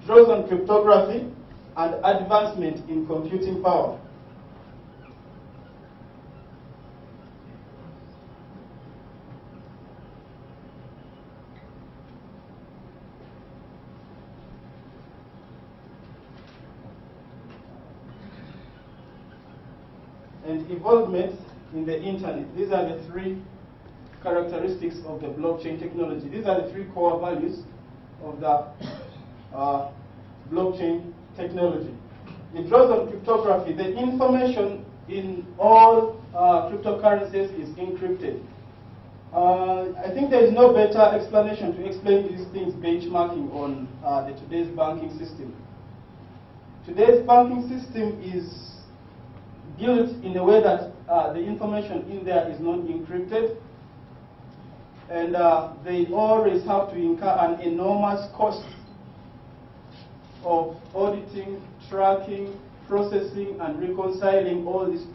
draws on cryptography and advancement in computing power. And involvement in the internet. These are the three characteristics of the blockchain technology. These are the three core values of the blockchain technology. It draws on cryptography. The information in all cryptocurrencies is encrypted. I think there is no better explanation to explain these things benchmarking on today's banking system. Today's banking system is built in a way that the information in there is not encrypted, and they always have to incur an enormous cost of auditing, tracking, processing, and reconciling all this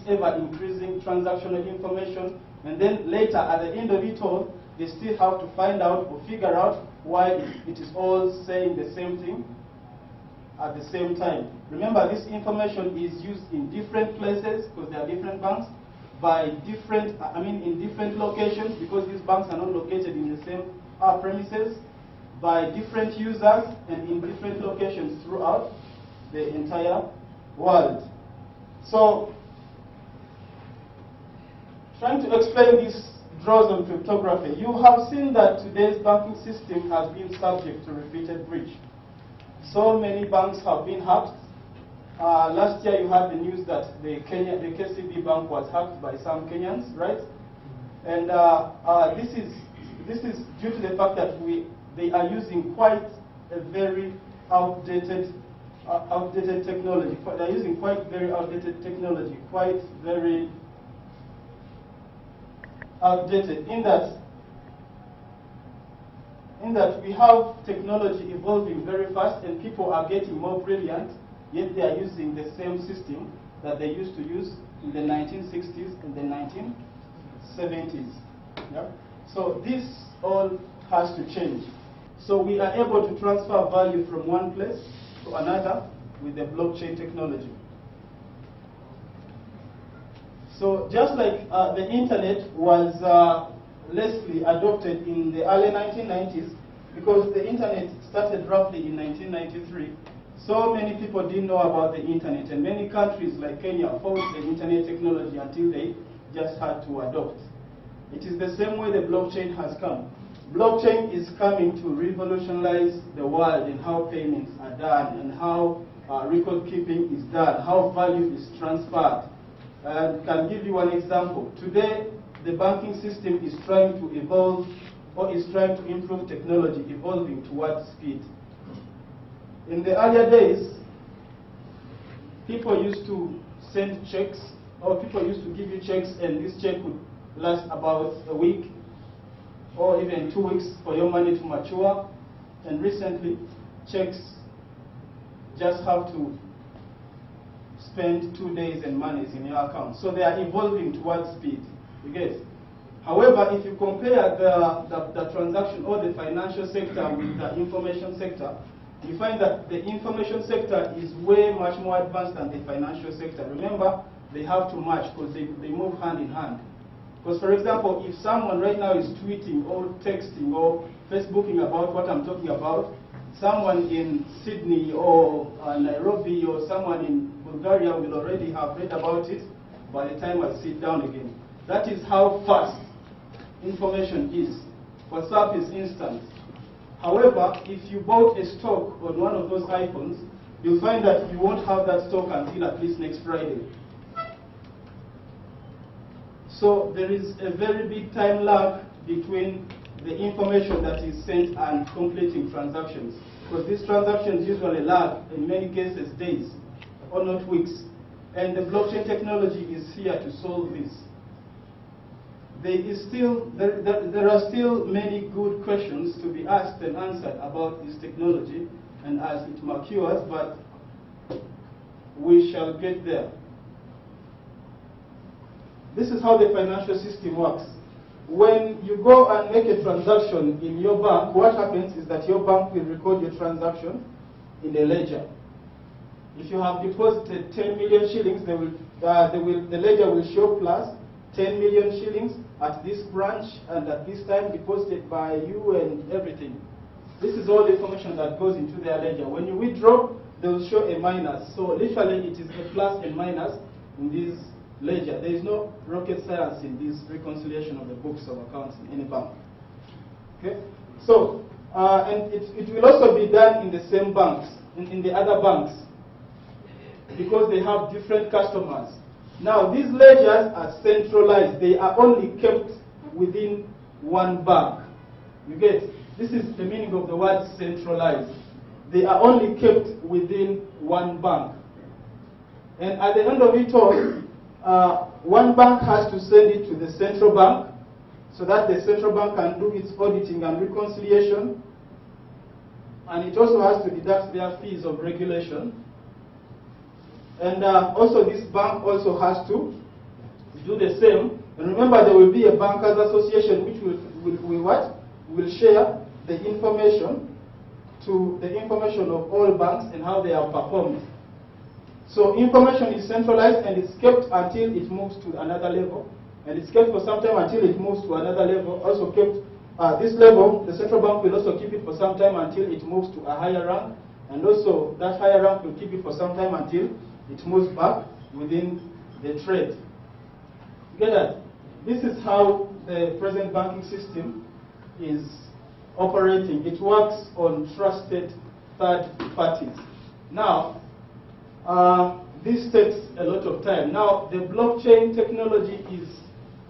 ever-increasing transactional information, and then later, at the end of it all, they still have to find out or figure out why it is all saying the same thing at the same time. Remember, this information is used in different places because there are different banks, in different locations because these banks are not located in the same premises, by different users and in different locations throughout the entire world. So, trying to explain this draws on cryptography. You have seen that today's banking system has been subject to repeated breach. So many banks have been hacked. Last year you had the news that the KCB bank was hacked by some Kenyans, right? And this is due to the fact that they are using quite a very outdated technology. They're using quite very outdated technology, quite very outdated in that we have technology evolving very fast and people are getting more brilliant, yet they are using the same system that they used to use in the 1960s and the 1970s. Yeah? So this all has to change. So we are able to transfer value from one place to another with the blockchain technology. So just like the internet was lessly adopted in the early 1990s, because the internet started roughly in 1993, so many people didn't know about the internet, and many countries like Kenya fought the internet technology until they just had to adopt. It is the same way the blockchain has come. Blockchain is coming to revolutionize the world in how payments are done and how record keeping is done, how value is transferred. I can give you one example. Today, the banking system is trying to evolve, or is trying to improve technology, evolving towards speed. In the earlier days, people used to send checks, or people used to give you checks, and this check would last about a week, or even 2 weeks for your money to mature. And recently, checks just have to spend 2 days and money is in your account. So they are evolving towards speed. You get? However, if you compare the transaction or the financial sector with the information sector, you find that the information sector is way much more advanced than the financial sector. Remember, they have to match because they move hand in hand. Because, for example, if someone right now is tweeting or texting or Facebooking about what I'm talking about, someone in Sydney or Nairobi or someone in Bulgaria will already have read about it by the time I sit down again. That is how fast information is. WhatsApp is instant. However, if you bought a stock on one of those iPhones, you'll find that you won't have that stock until at least next Friday. So there is a very big time lag between the information that is sent and completing transactions. Because these transactions usually lag, in many cases, days, or not weeks. And the blockchain technology is here to solve this. There are still many good questions to be asked and answered about this technology, and as it matures, but we shall get there. This is how the financial system works. when you go and make a transaction in your bank, what happens is that your bank will record your transaction in a ledger. If you have deposited 10 million shillings, the ledger will show plus 10 million shillings at this branch and at this time deposited by you and everything. This is all the information that goes into their ledger. When you withdraw, they will show a minus. So literally it is a plus and minus in this ledger. There is no rocket science in this reconciliation of the books of accounts in any bank. Okay? So, and it will also be done in the same banks, in the other banks, because they have different customers. Now, these ledgers are centralized. They are only kept within one bank. You get? This is the meaning of the word centralized. They are only kept within one bank. And at the end of it all, one bank has to send it to the central bank so that the central bank can do its auditing and reconciliation. And it also has to deduct their fees of regulation. And also this bank also has to do the same. And remember, there will be a bankers association which will share the information of all banks and how they have performed. So information is centralized and it's kept until it moves to another level. And it's kept for some time until it moves to another level. Also kept this level, the central bank will also keep it for some time until it moves to a higher rank. And also that higher rank will keep it for some time until it moves back within the trade. You get that? This is how the present banking system is operating. It works on trusted third parties. Now, this takes a lot of time. Now, the blockchain technology is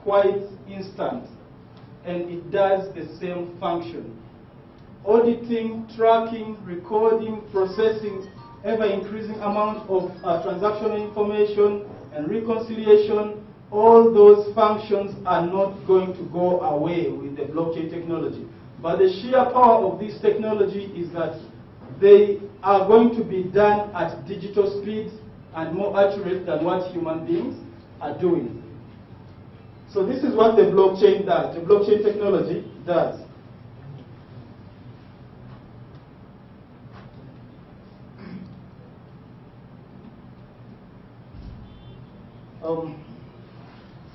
quite instant, and it does the same function. Auditing, tracking, recording, processing, ever-increasing amount of transactional information and reconciliation, all those functions are not going to go away with the blockchain technology. But the sheer power of this technology is that they are going to be done at digital speed and more accurate than what human beings are doing. So this is what the blockchain does, the blockchain technology does.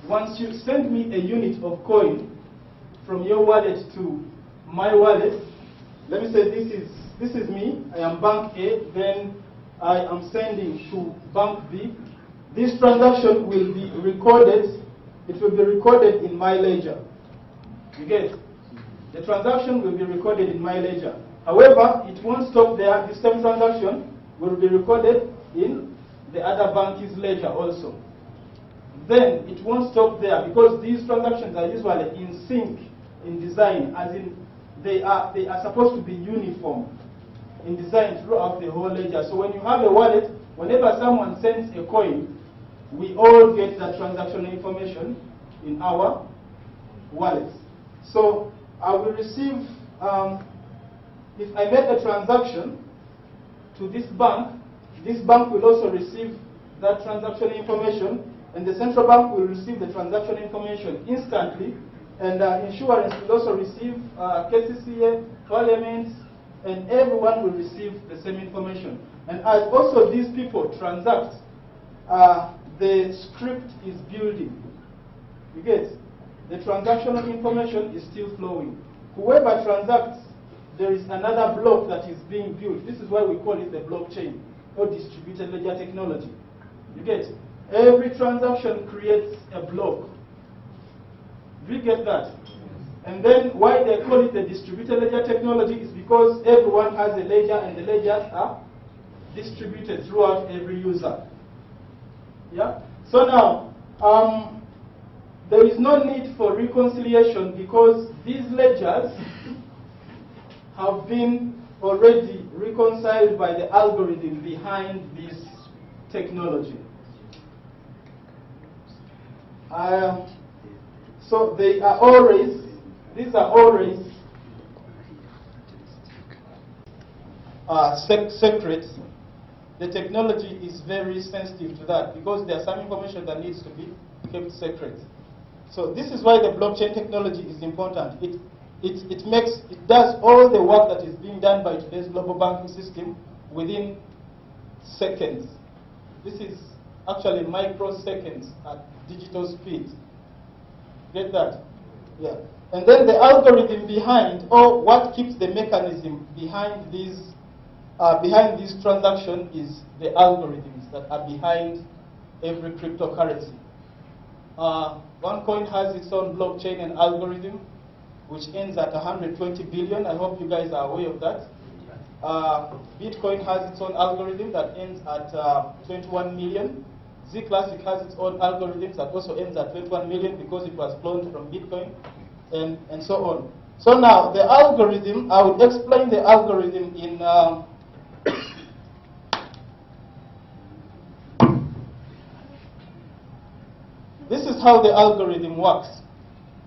Once you send me a unit of coin from your wallet to my wallet, let me say this is me, I am bank A, then I am sending to bank B. This transaction will be recorded, it will be recorded in my ledger. You get? The transaction will be recorded in my ledger. However, it won't stop there. The same transaction will be recorded in the other bank's ledger also. Then it won't stop there because these transactions are usually in sync in design, as in they are supposed to be uniform in design throughout the whole ledger. So when you have a wallet, whenever someone sends a coin, we all get that transactional information in our wallets. So I will receive, if I make a transaction to this bank will also receive that transactional information, and the central bank will receive the transactional information instantly, and insurance will also receive, KCCA, parliament, and everyone will receive the same information. And as also these people transact, the script is building. You get? The transactional information is still flowing. Whoever transacts, there is another block that is being built. This is why we call it the blockchain, or distributed ledger technology. You get? Every transaction creates a block. Do you get that? And then why they call it the distributed ledger technology is because everyone has a ledger and the ledgers are distributed throughout every user. Yeah? So now, there is no need for reconciliation because these ledgers have been already reconciled by the algorithm behind this technology. So these are always secret. The technology is very sensitive to that because there's some information that needs to be kept secret. So this is why the blockchain technology is important. It does all the work that is being done by today's global banking system within seconds. This is actually microseconds at digital speed. Get that? Yeah. And then the algorithm behind, or what keeps the mechanism behind these transactions is the algorithms that are behind every cryptocurrency. OneCoin has its own blockchain and algorithm, which ends at 120 billion. I hope you guys are aware of that. Bitcoin has its own algorithm that ends at 21 million. Zclassic has its own algorithms that also ends at 21 million because it was cloned from Bitcoin, and so on. So now, the algorithm, I will explain the algorithm in this is how the algorithm works.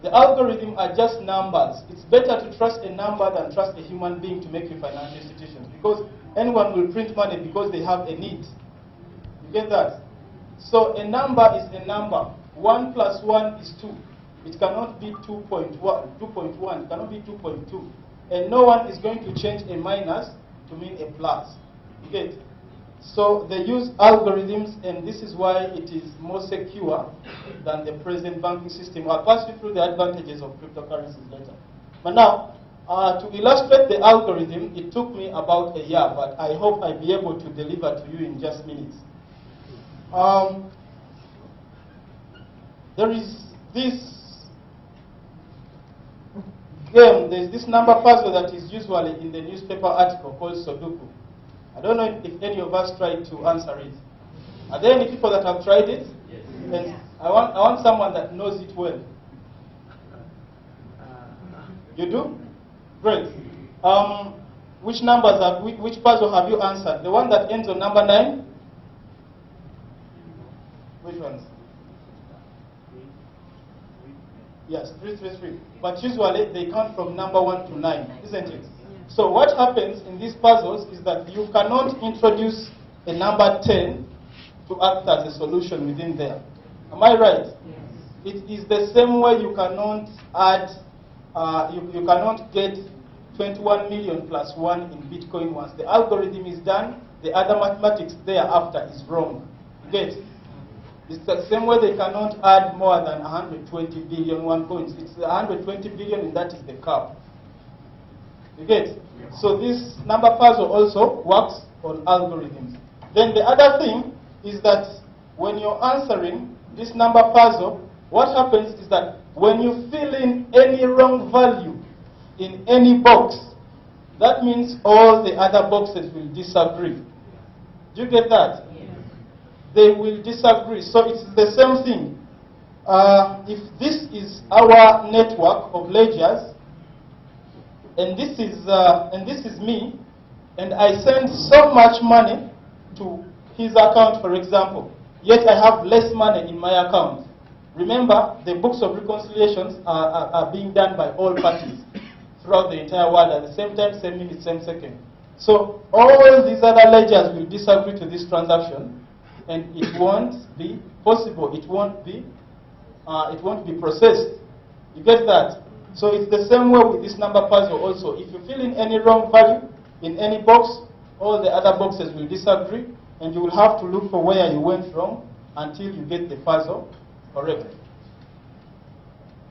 The algorithm are just numbers. It's better to trust a number than trust a human being to make you financial institutions, because anyone will print money because they have a need. You get that? So a number is a number. 1 plus 1 is 2. It cannot be 2.1. It cannot be 2.2. And no one is going to change a minus to mean a plus. You get? So they use algorithms, and this is why it is more secure than the present banking system. I'll pass you through the advantages of cryptocurrencies later. But now, to illustrate the algorithm, it took me about a year, but I hope I'll be able to deliver to you in just minutes. There is this game, there's this number puzzle that is usually in the newspaper article called Sudoku. I don't know if any of us tried to answer it. Are there any people that have tried it? Yes. Yes. I want someone that knows it well. You do? Great. Which puzzle have you answered? The one that ends on number 9? Which ones? Yes, 333. But usually they count from number 1 to 9, isn't it? So what happens in these puzzles is that you cannot introduce a number 10 to act as a solution within there. Am I right? Yes. It is the same way you cannot add, you cannot get 21 million plus 1 in Bitcoin once the algorithm is done. The other mathematics thereafter is wrong. You get? It's the same way they cannot add more than 120 billion OneCoins. It's 120 billion, and that is the cap. You get? So this number puzzle also works on algorithms. Then the other thing is that when you're answering this number puzzle, what happens is that when you fill in any wrong value in any box, that means all the other boxes will disagree. Do you get that? Yes. They will disagree. So it's the same thing. If this is our network of ledgers, and this is me, and I send so much money to his account, for example, yet I have less money in my account. Remember, the books of reconciliations are being done by all parties throughout the entire world at the same time, same minute, same second. So all these other ledgers will disagree to this transaction, and it won't be possible. It won't be processed. You get that? So it's the same way with this number puzzle also. If you fill in any wrong value in any box, all the other boxes will disagree, and you will have to look for where you went wrong until you get the puzzle correct.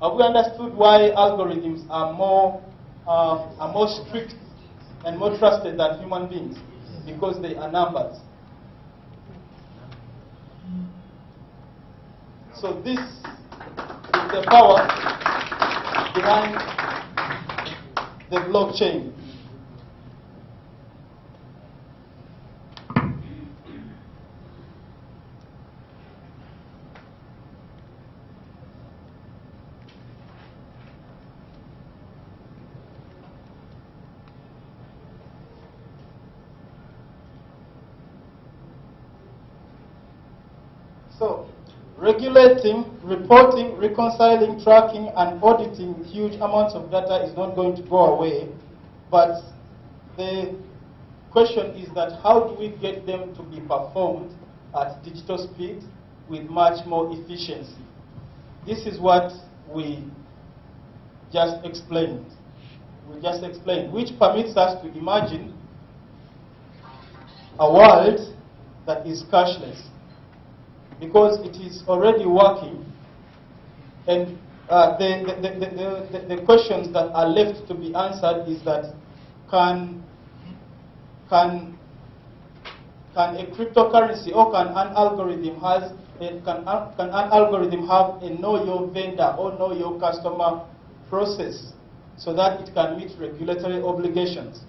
Have we understood why algorithms are more strict and more trusted than human beings? Because they are numbers. So this is the power behind the blockchain. So, regulating, reporting, reconciling, tracking, and auditing huge amounts of data is not going to go away. But the question is that how do we get them to be performed at digital speed with much more efficiency? this is what we just explained. Which permits us to imagine a world that is cashless, because it is already working, and the questions that are left to be answered is that can a cryptocurrency or can an algorithm have a know your vendor or know your customer process so that it can meet regulatory obligations?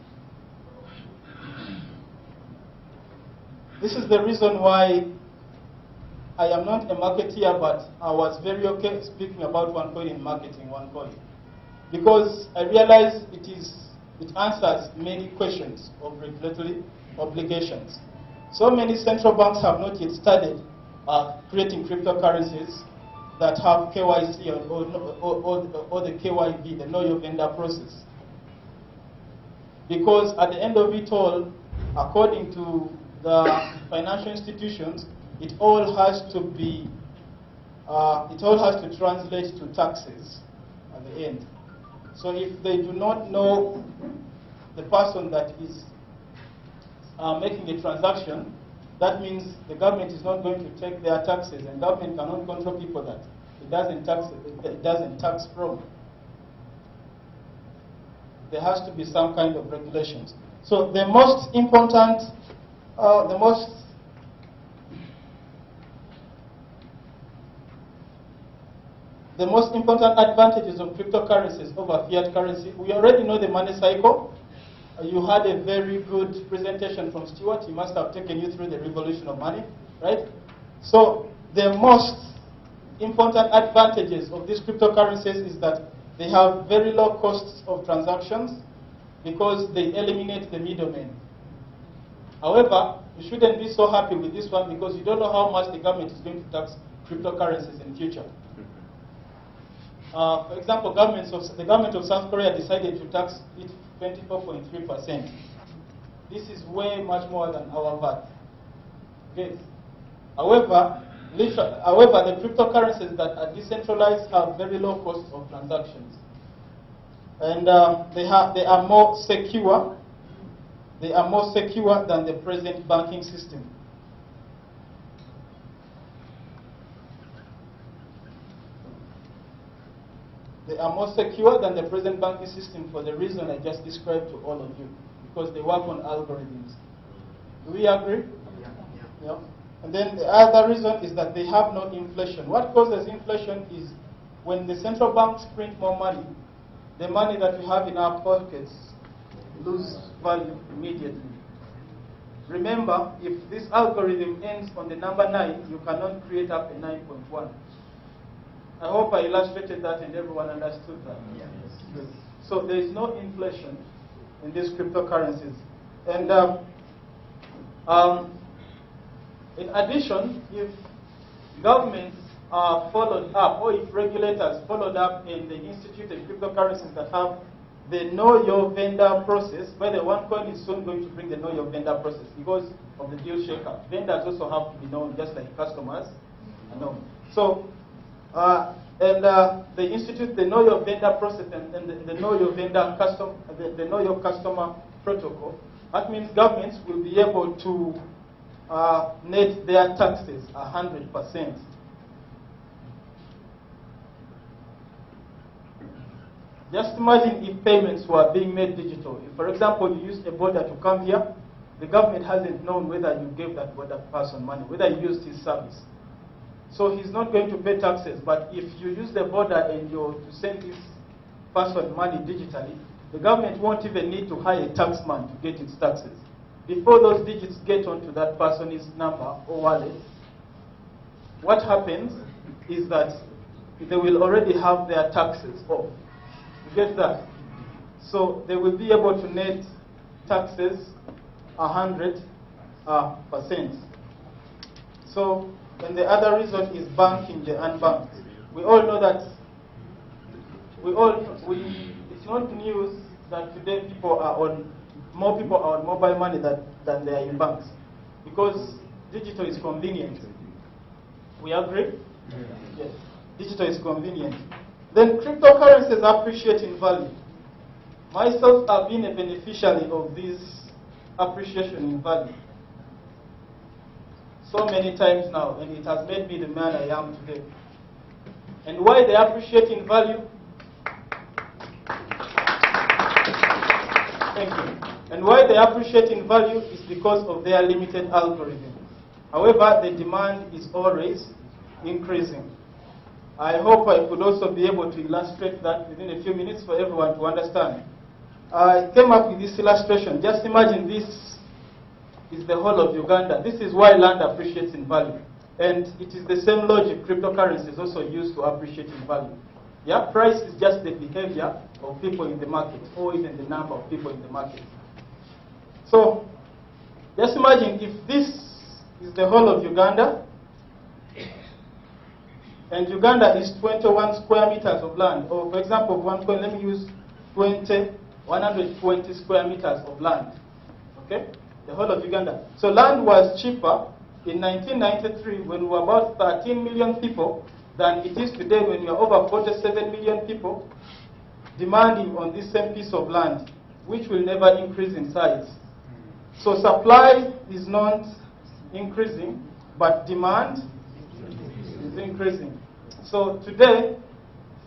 This is the reason why I am not a marketeer, but I was very okay speaking about OneCoin in marketing OneCoin, because I realize it answers many questions of regulatory obligations. So many central banks have not yet started creating cryptocurrencies that have KYC or the KYB, the Know Your Vendor process. Because at the end of it all, according to the financial institutions, it all has to translate to taxes at the end. So if they do not know the person that is making a transaction, that means the government is not going to take their taxes, and government cannot control people that it doesn't tax from. There has to be some kind of regulations. So the most important advantages of cryptocurrencies over fiat currency, we already know the money cycle. You had a very good presentation from Stuart. He must have taken you through the revolution of money, right? So the most important advantages of these cryptocurrencies is that they have very low costs of transactions because they eliminate the middlemen. However, you shouldn't be so happy with this one because you don't know how much the government is going to tax cryptocurrencies in the future. For example, the government of South Korea decided to tax it 24.3%. This is way much more than our VAT. Okay. However, the cryptocurrencies that are decentralized have very low costs of transactions, and they are more secure. They are more secure than the present banking system. They are more secure than the present banking system for the reason I just described to all of you, because they work on algorithms. Do we agree? Yeah. And then the other reason is that they have no inflation. What causes inflation is when the central banks print more money, the money that we have in our pockets lose value immediately. Remember, if this algorithm ends on the number 9, you cannot create up a 9.1. I hope I illustrated that and everyone understood that. Yes. So there is no inflation in these cryptocurrencies. And in addition, if governments are followed up, or if regulators followed up in the instituted cryptocurrencies that have the Know Your Vendor process, where the OneCoin is soon going to bring the Know Your Vendor process because of the deal shaker. Vendors also have to be known just like customers are known. So, they institute the Know Your Vendor process and the Know Your Vendor the Know Your Customer protocol. That means governments will be able to net their taxes 100%. Just imagine if payments were being made digital. If, for example, you used a border to come here, the government hasn't known whether you gave that border person money, whether you used his service. So he's not going to pay taxes. But if you use the border and you're to send this person money digitally, the government won't even need to hire a taxman to get its taxes. Before those digits get onto that person's number or wallet, what happens is that they will already have their taxes off. You get that? So they will be able to net taxes 100%. So, and the other reason is banking the unbanked. We all know that. It's not news that today more people are on mobile money than they are in banks, because digital is convenient. We agree? Yes. digital is convenient. Then cryptocurrencies appreciate in value. Myself, I've been a beneficiary of this appreciation in value so many times now, and it has made me the man I am today. And why they appreciate in value? Thank you. And why they appreciate in value is because of their limited algorithm. However, the demand is always increasing. I hope I could also be able to illustrate that within a few minutes for everyone to understand. I came up with this illustration. Just imagine this is the whole of Uganda. This is why land appreciates in value. And it is the same logic cryptocurrency is also used to appreciate in value. Yeah, price is just the behavior of people in the market, or even the number of people in the market. So, just imagine if this is the whole of Uganda, and Uganda is 21 square meters of land, or for example, one coin, let me use 120 square meters of land, okay? The whole of Uganda. So land was cheaper in 1993 when we were about 13 million people than it is today when we are over 47 million people demanding on this same piece of land, which will never increase in size. So supply is not increasing, but demand is increasing. So today,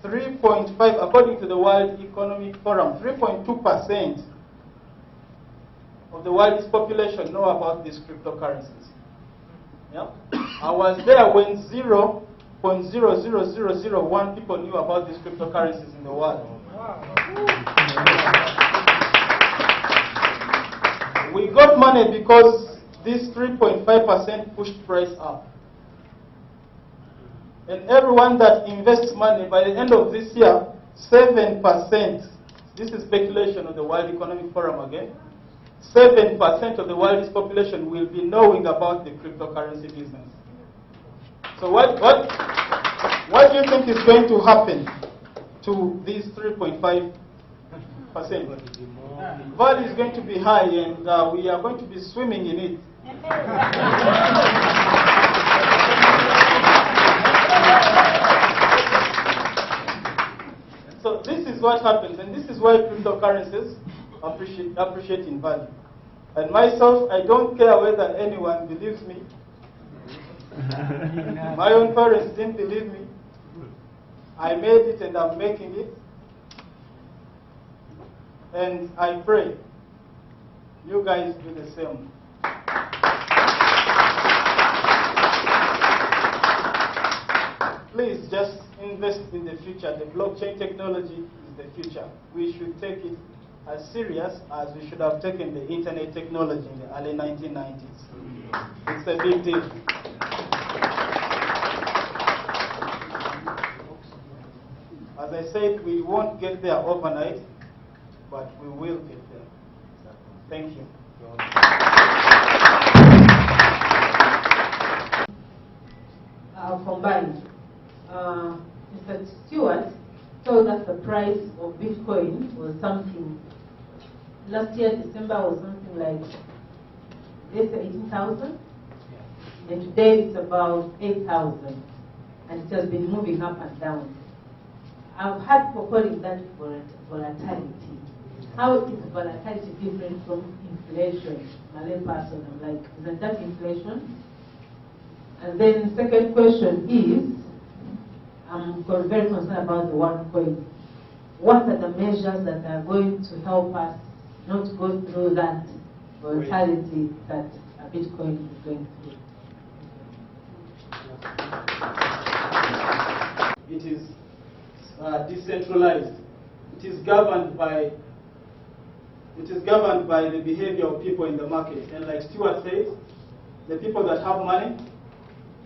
3.5, according to the World Economic Forum, 3.2% of the world's population know about these cryptocurrencies. Yeah? I was there when 0.00001 people knew about these cryptocurrencies in the world. Wow. We got money because this 3.5% pushed price up. And everyone that invests money, by the end of this year, 7%, this is speculation of the World Economic Forum again, 7% of the world's population will be knowing about the cryptocurrency business. So what do you think is going to happen to these 3.5%? Value is going to be high, and we are going to be swimming in it. So this is what happens, and this is why cryptocurrencies appreciate in value. And myself, I don't care whether anyone believes me. My own parents didn't believe me. I made it and I'm making it. And I pray you guys do the same. Please just invest in the future. The blockchain technology is the future. We should take it as serious as we should have taken the internet technology in the early 1990s. It's a big deal. As I said, we won't get there overnight, but we will get there. Thank you. Combined. Mr. Stewart told us the price of Bitcoin was something, last year December was something like, let's say 18,000, and today it's about 8,000, and it has been moving up and down. I've had people calling that volatility. How is volatility different from inflation? Malay person, I'm like, isn't that inflation? And then second question is, I'm very concerned about the OneCoin. What are the measures that are going to help us not go through that volatility that a Bitcoin is going through? It is decentralized. It is governed by the behavior of people in the market. And like Stuart says, the people that have money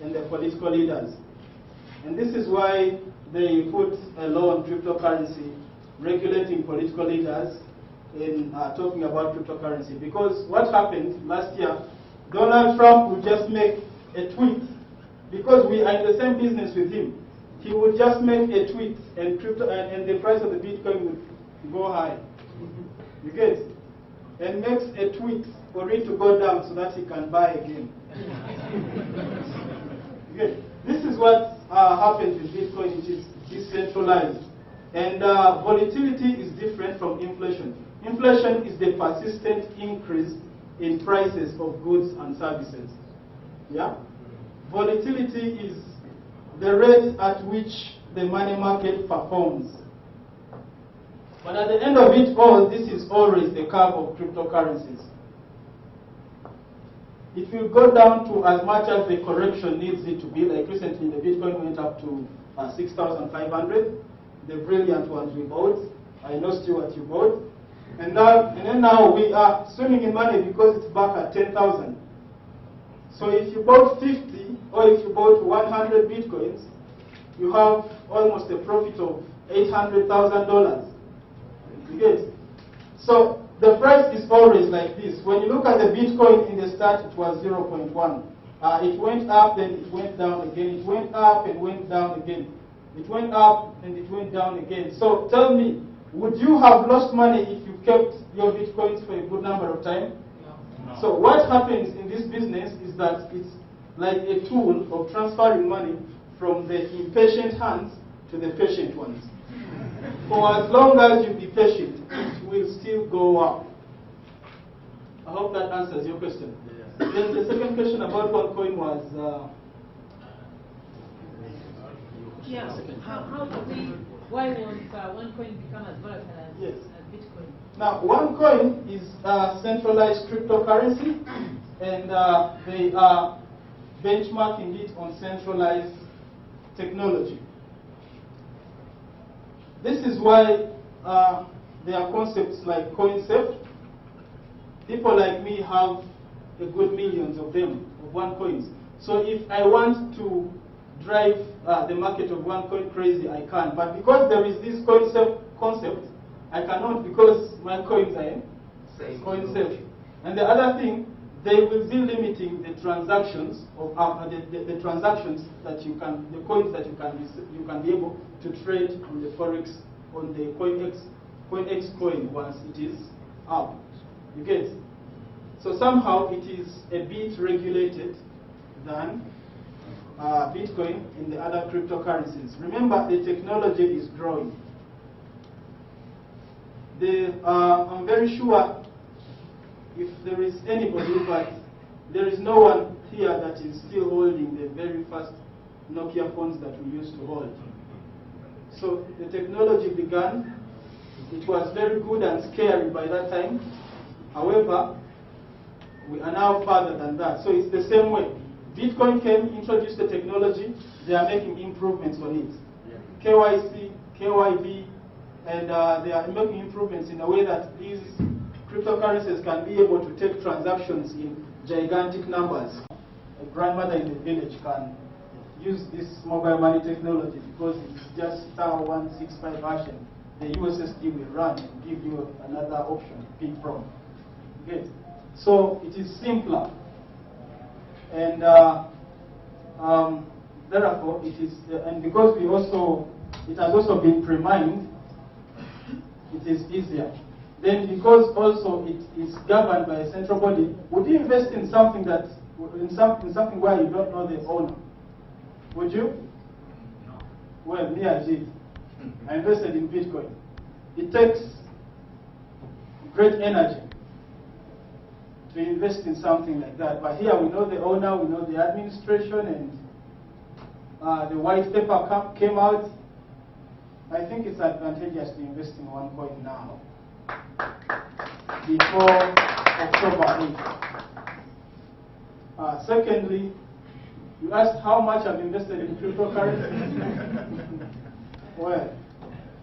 and the political leaders. And this is why they put a law on cryptocurrency regulating political leaders in talking about cryptocurrency. Because what happened last year, Donald Trump would just make a tweet. Because we are in the same business with him. He would just make a tweet and the price of the Bitcoin would go high. You get it? And makes a tweet for it to go down so that he can buy again. You get it? This is what happens with Bitcoin. It is decentralized. And volatility is different from inflation. Inflation is the persistent increase in prices of goods and services. Yeah? Volatility is the rate at which the money market performs. But at the end of it all, this is always the curve of cryptocurrencies. It will go down to as much as the correction needs it to be. Like recently, the Bitcoin went up to 6,500. The brilliant ones we bought. I know, Stuart, you bought. And then now we are swimming in money because it's back at 10,000. So if you bought 50 or if you bought 100 Bitcoins, you have almost a profit of $800,000. You get? So the price is always like this. When you look at the Bitcoin in the start, it was 0.1. It went up, then it went down again. It went up and went down again. It went up and it went down again. So tell me, would you have lost money if you kept your Bitcoins for a good number of time? No. So what happens in this business is that it's like a tool of transferring money from the impatient hands to the patient ones. For as long as you be patient, it will still go up. I hope that answers your question. Yeah. Then the second question about OneCoin was... how do we, why won't OneCoin become as volatile as Bitcoin? Now, OneCoin is a centralized cryptocurrency, and they are benchmarking it on centralized technology. This is why there are concepts like CoinCept. People like me have a good millions of them, of OneCoins. So if I want to drive the market of OneCoin crazy, I can. But because there is this concept, I cannot, because my coins are in CoinCept. And the other thing, they will be limiting the transactions of the transactions that you can, the coins that you can be able to trade on the forex, on the CoinEx coin once it is up. You get? So somehow it is a bit regulated than Bitcoin and the other cryptocurrencies. Remember, the technology is growing. I'm very sure if there is anybody, but there is no one here that is still holding the very first Nokia phones that we used to hold. So the technology began. It was very good and scary by that time. However, we are now further than that. So it's the same way. Bitcoin came, introduced the technology, they are making improvements on it. Yeah. KYC, KYB, and they are making improvements in a way that these cryptocurrencies can be able to take transactions in gigantic numbers. A grandmother in the village can use this mobile money technology because it's just *165 hash, and the USSD will run and give you another option to pick from. Okay. So it is simpler. And therefore, it is, and because it has also been pre-mined, it is easier. Then, because also it is governed by a central body, would you invest in something something where you don't know the owner? Would you? No. Well, me, I did. I invested in Bitcoin. It takes great energy to invest in something like that. But here we know the owner, we know the administration, and the white paper came out. I think it's advantageous to invest in OneCoin now, before October 8th. Secondly, you asked how much I've invested in cryptocurrency. Well,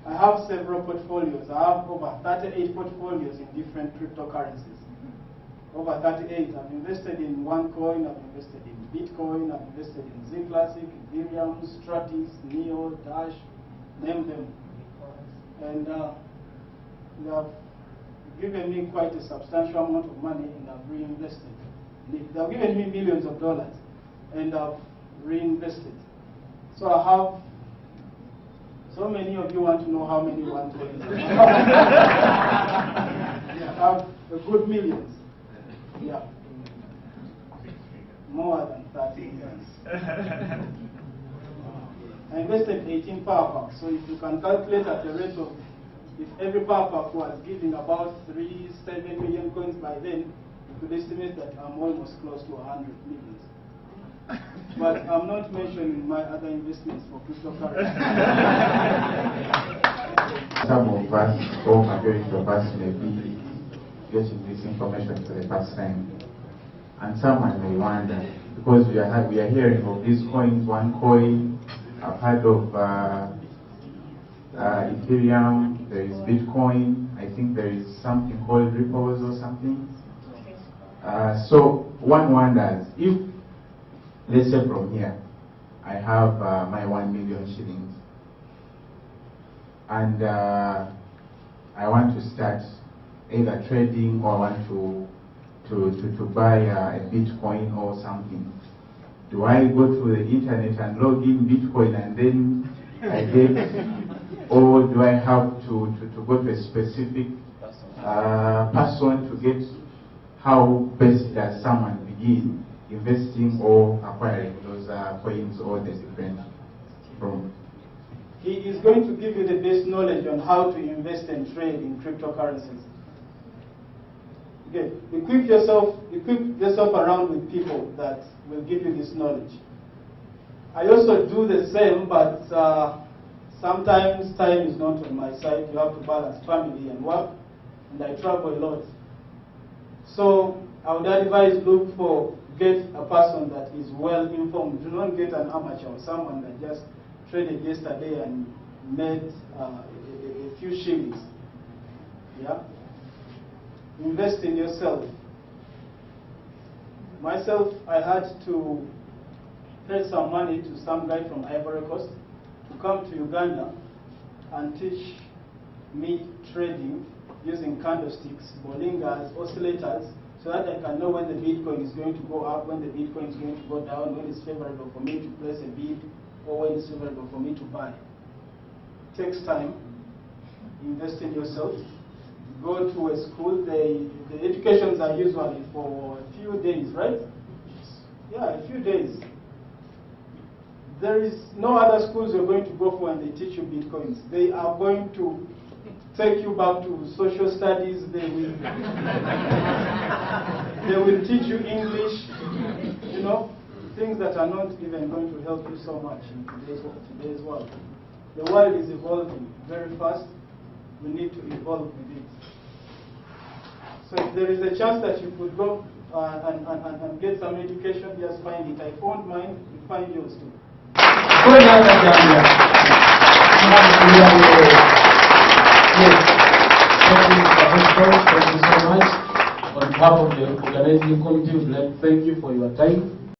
I have several portfolios. I have over 38 portfolios in different cryptocurrencies. Over 38. I've invested in OneCoin, I've invested in Bitcoin, I've invested in Z Classic, Ethereum, Stratis, Neo, Dash, name them. And they have given me quite a substantial amount of money, and I've reinvested. They have given me millions of dollars, and I've reinvested. So I have, so many of you want to know how many OneCoins I have a good millions. Yeah. More than 30 years. I invested 18 power packs. So if you can calculate at the rate of, if every power pack was giving about 7 million coins by then, you could estimate that I'm almost close to 100 million. But I'm not mentioning my other investments for cryptocurrency. Some of us, or majority of us, may be getting this information for the first time. And someone may wonder, because we are hearing of these coins, OneCoin, I've heard of Ethereum, there is Bitcoin, I think there is something called Ripples or something. So one wonders, if, let's say from here, I have my 1 million shillings, and I want to start either trading or want to buy a Bitcoin or something. Do I go to the internet and log in Bitcoin and then I get, or do I have to go to a specific person to get? How best does someone begin investing or acquiring those coins or the different from? He is going to give you the best knowledge on how to invest and trade in cryptocurrencies. Okay, equip yourself around with people that will give you this knowledge. I also do the same, but sometimes time is not on my side. You have to balance family and work, and I travel a lot. So I would advise get a person that is well informed. Do not get an amateur or someone that just traded yesterday and made a few shillings. Yeah? Invest in yourself. Myself, I had to pay some money to some guy from Ivory Coast to come to Uganda and teach me trading using candlesticks, bolingas, oscillators, so that I can know when the Bitcoin is going to go up, when the Bitcoin is going to go down, when it's favorable for me to place a bid, or when it's favorable for me to buy. It takes time. Invest in yourself. Go to a school. The educations are usually for a few days, right? Yeah, a few days. There is no other schools you're going to go for and they teach you Bitcoins. They are going to take you back to social studies. They will teach you English, you know, things that are not even going to help you so much in today's world. The world is evolving very fast. We need to evolve with it. So if there is a chance that you could go and get some education, just find it. I found mine, you find yours too. Yes. Thank you so much. On behalf of the organizing committee, we'd like to thank you for your time.